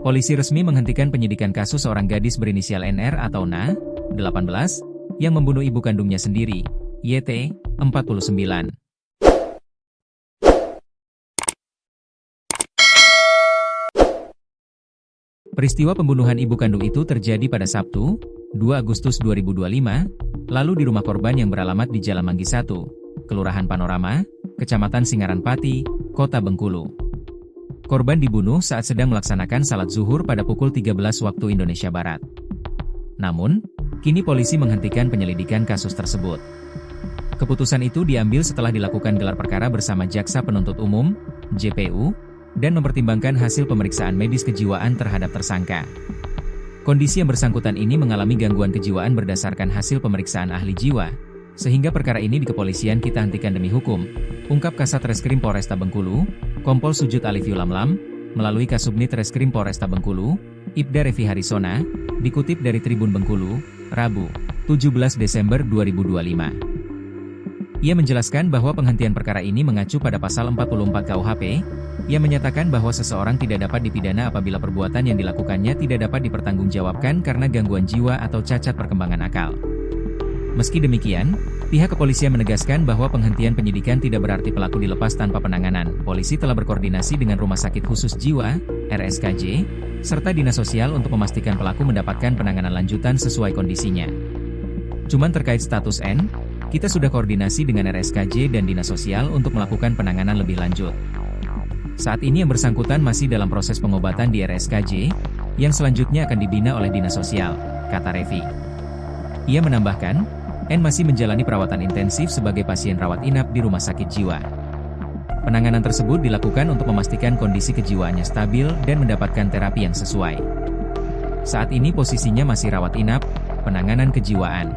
Polisi resmi menghentikan penyidikan kasus seorang gadis berinisial NR atau Na, 18, yang membunuh ibu kandungnya sendiri, YT, 49. Peristiwa pembunuhan ibu kandung itu terjadi pada Sabtu, 2 Agustus 2025, lalu di rumah korban yang beralamat di Jalan Manggi 1, Kelurahan Panorama, Kecamatan Singaran Pati, Kota Bengkulu. Korban dibunuh saat sedang melaksanakan salat zuhur pada pukul 13 waktu Indonesia Barat. Namun, kini polisi menghentikan penyelidikan kasus tersebut. Keputusan itu diambil setelah dilakukan gelar perkara bersama Jaksa Penuntut Umum, JPU, dan mempertimbangkan hasil pemeriksaan medis kejiwaan terhadap tersangka. Kondisi yang bersangkutan ini mengalami gangguan kejiwaan berdasarkan hasil pemeriksaan ahli jiwa, sehingga perkara ini di kepolisian kita hentikan demi hukum, ungkap Kasat Reskrim Polresta Bengkulu, Kompol Sujud Alifiul Lamlam, melalui Kasubnit Reskrim Polresta Bengkulu, Ibda Revi Harisona, dikutip dari Tribun Bengkulu, Rabu, 17 Desember 2025. Ia menjelaskan bahwa penghentian perkara ini mengacu pada pasal 44 KUHP, yang menyatakan bahwa seseorang tidak dapat dipidana apabila perbuatan yang dilakukannya tidak dapat dipertanggungjawabkan karena gangguan jiwa atau cacat perkembangan akal. Meski demikian, pihak kepolisian menegaskan bahwa penghentian penyidikan tidak berarti pelaku dilepas tanpa penanganan. Polisi telah berkoordinasi dengan Rumah Sakit Khusus Jiwa, RSKJ, serta Dinas Sosial untuk memastikan pelaku mendapatkan penanganan lanjutan sesuai kondisinya. Cuman terkait status N, kita sudah koordinasi dengan RSKJ dan Dinas Sosial untuk melakukan penanganan lebih lanjut. Saat ini yang bersangkutan masih dalam proses pengobatan di RSKJ, yang selanjutnya akan dibina oleh Dinas Sosial, kata Revi. Ia menambahkan, N masih menjalani perawatan intensif sebagai pasien rawat inap di rumah sakit jiwa. Penanganan tersebut dilakukan untuk memastikan kondisi kejiwaannya stabil dan mendapatkan terapi yang sesuai. Saat ini posisinya masih rawat inap, penanganan kejiwaan.